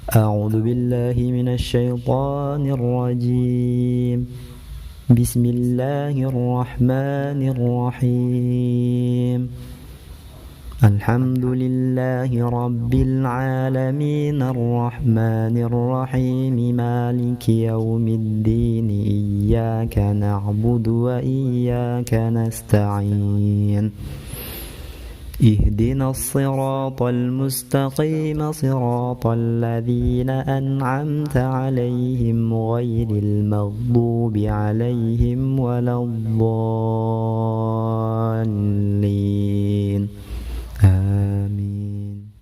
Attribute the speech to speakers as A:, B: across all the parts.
A: أعوذ بالله من الشيطان الرجيم بسم الله الرحمن الرحيم الحمد لله رب العالمين الرحمن الرحيم مالك يوم الدين إياك نعبد وإياك نستعين اهدنا الصراط المستقيم صراط الذين أنعمت عليهم غير المغضوب عليهم ولا الضالين آمين.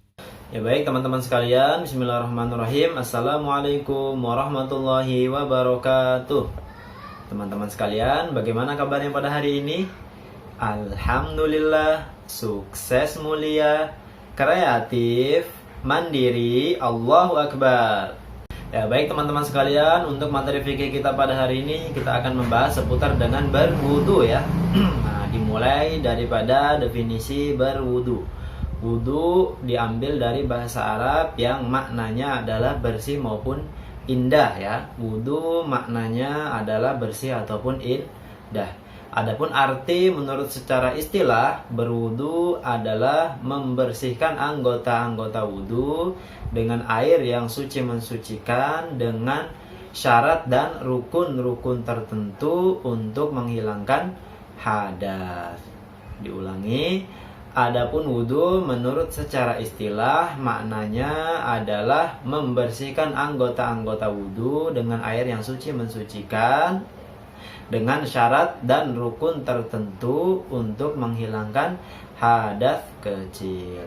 B: Ya baik teman-teman sekalian, bismillahirrahmanirrahim. Assalamualaikum warahmatullahi wabarakatuh. Teman-teman sekalian, bagaimana kabarnya pada hari ini? Alhamdulillah, sukses, mulia, kreatif, mandiri, Allahu Akbar. Ya baik teman-teman sekalian, untuk materi fikih kita pada hari ini kita akan membahas seputar dengan berwudu ya. Nah, dimulai daripada definisi berwudu. Wudu diambil dari bahasa Arab yang maknanya adalah bersih maupun indah ya. Wudu maknanya adalah bersih ataupun indah. Adapun arti menurut secara istilah, berwudu adalah membersihkan anggota-anggota wudu dengan air yang suci mensucikan dengan syarat dan rukun-rukun tertentu untuk menghilangkan hadas. Diulangi, adapun wudu menurut secara istilah maknanya adalah membersihkan anggota-anggota wudu dengan air yang suci mensucikan dengan syarat dan rukun tertentu untuk menghilangkan hadas kecil.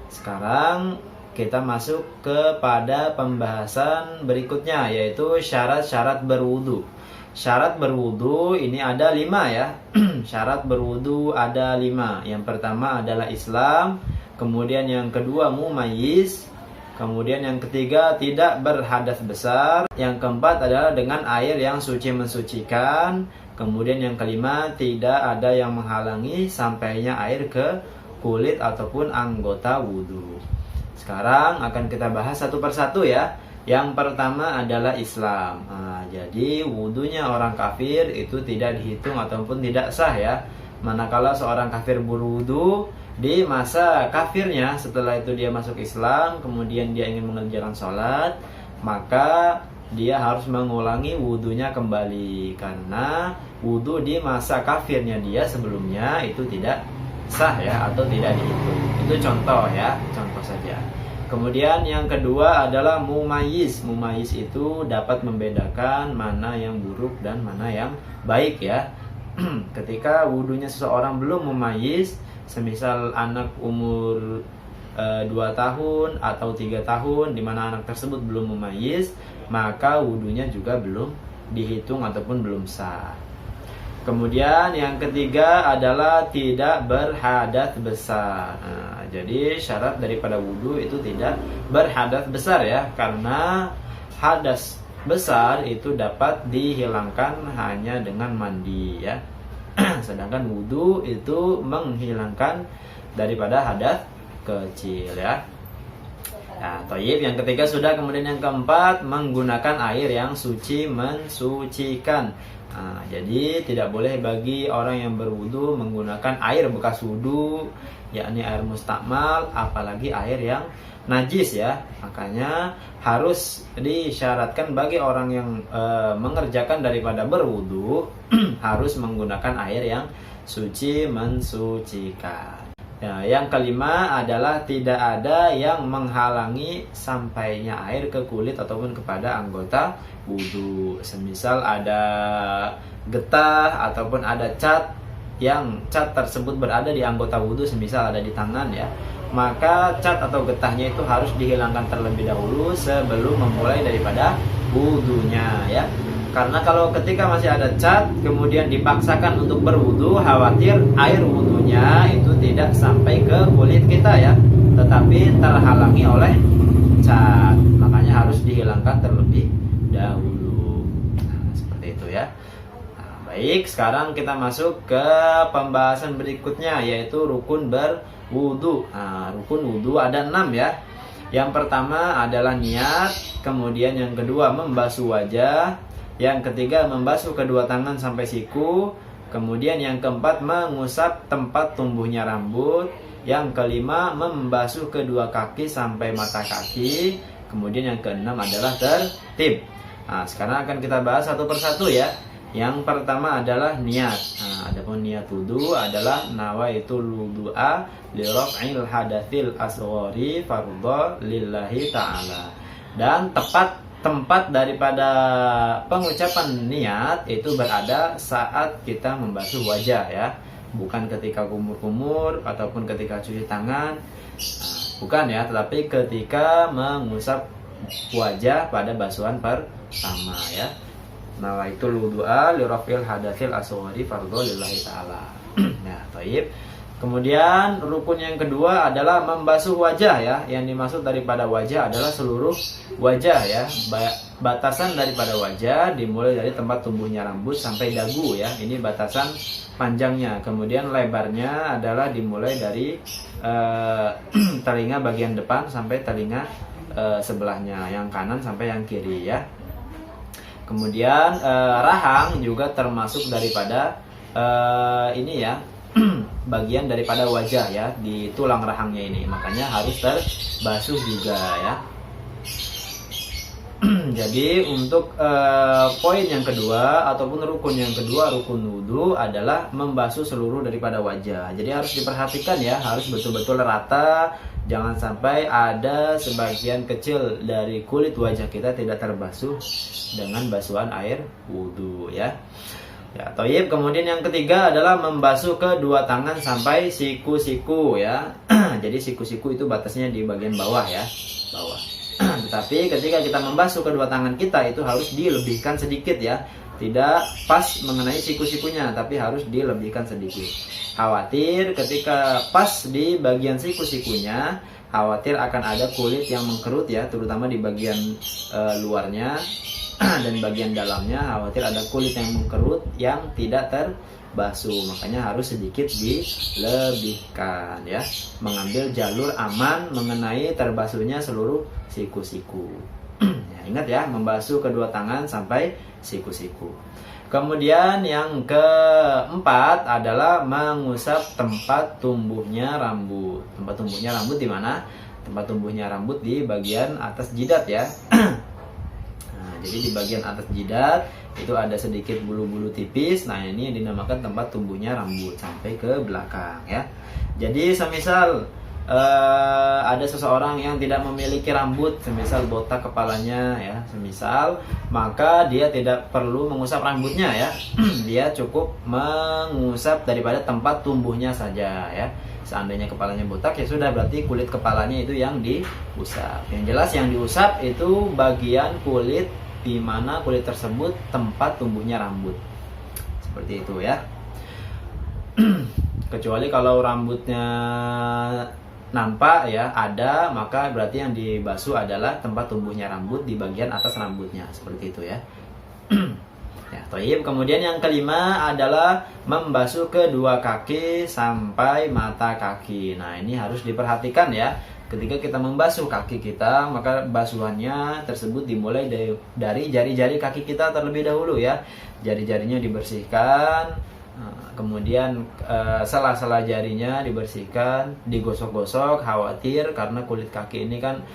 B: Sekarang kita masuk kepada pembahasan berikutnya, yaitu syarat-syarat berwudu. Syarat berwudu ini ada 5 ya. Syarat berwudu ada 5. Yang pertama adalah Islam, kemudian yang kedua mumayyiz, kemudian yang ketiga tidak berhadas besar, yang keempat adalah dengan air yang suci mensucikan, kemudian yang kelima tidak ada yang menghalangi sampainya air ke kulit ataupun anggota wudhu. Sekarang akan kita bahas satu persatu ya. Yang pertama adalah Islam. Nah, jadi wudhunya orang kafir itu tidak dihitung ataupun tidak sah ya. Manakala seorang kafir berwudhu di masa kafirnya, setelah itu dia masuk Islam, kemudian dia ingin mengerjakan sholat, maka dia harus mengulangi wudhunya kembali, karena wudhu di masa kafirnya dia sebelumnya itu tidak sah ya, atau tidak dihitung. Itu contoh ya, contoh saja. Kemudian yang kedua adalah mumayyiz. Mumayyiz itu dapat membedakan mana yang buruk dan mana yang baik ya. Ketika wudhunya seseorang belum mumayyiz, semisal anak umur 2 tahun atau 3 tahun, di mana anak tersebut belum mumayyiz, maka wudhunya juga belum dihitung ataupun belum sah. Kemudian yang ketiga adalah tidak berhadas besar. Nah, jadi syarat daripada wudhu itu tidak berhadas besar ya, karena hadas besar itu dapat dihilangkan hanya dengan mandi ya. Sedangkan wudhu itu menghilangkan daripada hadas kecil ya. Nah, thayyib, yang ketiga sudah. Kemudian yang keempat, menggunakan air yang suci mensucikan. Nah, jadi tidak boleh bagi orang yang berwudhu menggunakan air bekas wudhu, yakni air mustakmal, apalagi air yang najis ya. Makanya harus disyaratkan bagi orang yang mengerjakan daripada berwudu harus menggunakan air yang suci mensucikan. Ya, yang kelima adalah tidak ada yang menghalangi sampainya air ke kulit ataupun kepada anggota wudu. Semisal ada getah ataupun ada cat, yang cat tersebut berada di anggota wudu, semisal ada di tangan ya, maka cat atau getahnya itu harus dihilangkan terlebih dahulu sebelum memulai daripada wudunya ya. Karena kalau ketika masih ada cat kemudian dipaksakan untuk berwudu, khawatir air wudunya itu tidak sampai ke kulit kita ya, tetapi terhalangi oleh cat. Makanya harus dihilangkan terlebih dahulu. Nah, seperti itu ya. Baik, sekarang kita masuk ke pembahasan berikutnya, yaitu rukun berwudu. Nah, rukun wudu ada 6 ya. Yang pertama adalah niat, kemudian yang kedua membasuh wajah, yang ketiga membasuh kedua tangan sampai siku, kemudian yang keempat mengusap tempat tumbuhnya rambut, yang kelima membasuh kedua kaki sampai mata kaki, kemudian yang keenam adalah tertib. Nah, sekarang akan kita bahas satu persatu ya. Yang pertama adalah niat. Nah, adapun niat wudu adalah nawaitul wudu'a li raf'il hadatsil asghari fardhu lillahi ta'ala. Dan tempat daripada pengucapan niat itu berada saat kita membasuh wajah ya. Bukan ketika kumur-kumur ataupun ketika cuci tangan. Nah, bukan ya, tetapi ketika mengusap wajah pada basuhan pertama ya. Nawaitul wudu'a li raf'il hadatsil asghari fardhu lillahi ta'ala. Nah, baik. Kemudian rukun yang kedua adalah membasuh wajah ya. Yang dimaksud daripada wajah adalah seluruh wajah ya. Batasan daripada wajah dimulai dari tempat tumbuhnya rambut sampai dagu ya. Ini batasan panjangnya. Kemudian lebarnya adalah dimulai dari telinga bagian depan sampai telinga sebelahnya, yang kanan sampai yang kiri ya. Kemudian rahang juga termasuk daripada ini ya, bagian daripada wajah ya, di tulang rahangnya ini, makanya harus terbasuh juga ya. Jadi untuk poin yang kedua ataupun rukun yang kedua, rukun wudu adalah membasuh seluruh daripada wajah. Jadi harus diperhatikan ya, harus betul-betul rata. Jangan sampai ada sebagian kecil dari kulit wajah kita tidak terbasuh dengan basuhan air wudu ya. Ya, toyib. Kemudian yang ketiga adalah membasuh kedua tangan sampai siku-siku ya. Jadi siku-siku itu batasnya di bagian bawah ya, bawah. Tetapi ketika kita membasuh kedua tangan kita itu harus dilebihkan sedikit ya. Tidak pas mengenai siku-sikunya, tapi harus dilebihkan sedikit. Khawatir ketika pas di bagian siku-sikunya, khawatir akan ada kulit yang mengkerut ya, terutama di bagian luarnya dan bagian dalamnya, khawatir ada kulit yang mengkerut yang tidak terbasuh. Makanya harus sedikit dilebihkan ya, mengambil jalur aman mengenai terbasuhnya seluruh siku-siku. Ya, ingat ya, membasuh kedua tangan sampai siku-siku. Kemudian yang keempat adalah mengusap tempat tumbuhnya rambut. Tempat tumbuhnya rambut di mana? Tempat tumbuhnya rambut di bagian atas jidat ya. Nah, jadi di bagian atas jidat itu ada sedikit bulu-bulu tipis. Nah, ini yang dinamakan tempat tumbuhnya rambut sampai ke belakang ya. Jadi semisal ada seseorang yang tidak memiliki rambut, semisal botak kepalanya ya, semisal, maka dia tidak perlu mengusap rambutnya ya. Dia cukup mengusap daripada tempat tumbuhnya saja ya. Seandainya kepalanya botak ya sudah, berarti kulit kepalanya itu yang diusap. Yang jelas yang diusap itu bagian kulit di mana kulit tersebut tempat tumbuhnya rambut. Seperti itu ya. Kecuali kalau rambutnya nampak ya, ada, maka berarti yang dibasuh adalah tempat tumbuhnya rambut di bagian atas rambutnya, seperti itu ya. Ya, toib. Kemudian yang kelima adalah membasuh kedua kaki sampai mata kaki. Nah, ini harus diperhatikan ya. Ketika kita membasuh kaki kita, maka basuhannya tersebut dimulai dari jari-jari kaki kita terlebih dahulu ya. Jari-jarinya dibersihkan. Kemudian sela-sela jarinya dibersihkan, digosok-gosok, khawatir karena kulit kaki ini kan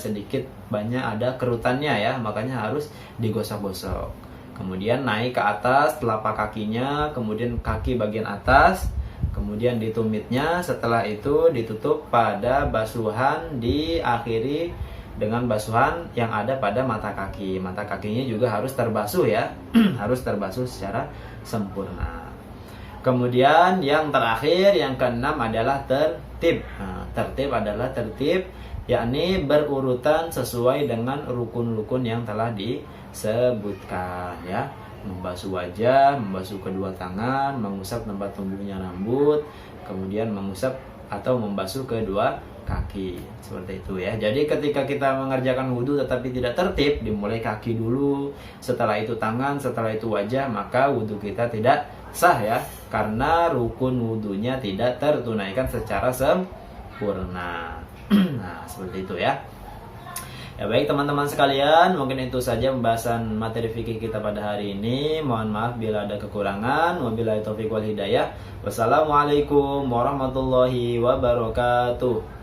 B: sedikit banyak ada kerutannya ya, makanya harus digosok-gosok. Kemudian naik ke atas telapak kakinya, kemudian kaki bagian atas, kemudian di tumitnya, setelah itu ditutup pada basuhan, diakhiri dengan basuhan yang ada pada mata kaki. Mata kakinya juga harus terbasuh ya, harus terbasuh secara sempurna. Kemudian yang terakhir, yang keenam adalah tertib. Nah, tertib adalah tertib, yakni berurutan sesuai dengan rukun-rukun yang telah disebutkan ya. Membasuh wajah, membasuh kedua tangan, mengusap tempat tumbuhnya rambut, kemudian mengusap atau membasuh kedua kaki. Seperti itu ya. Jadi ketika kita mengerjakan wudhu tetapi tidak tertib, dimulai kaki dulu, setelah itu tangan, setelah itu wajah, maka wudhu kita tidak sah ya, karena rukun wudhunya tidak tertunaikan secara sempurna. Nah, seperti itu ya. Ya baik teman-teman sekalian, mungkin itu saja pembahasan materi fikih kita pada hari ini. Mohon maaf bila ada kekurangan. Wabillahi taufiq wal hidayah. Wassalamualaikum warahmatullahi wabarakatuh.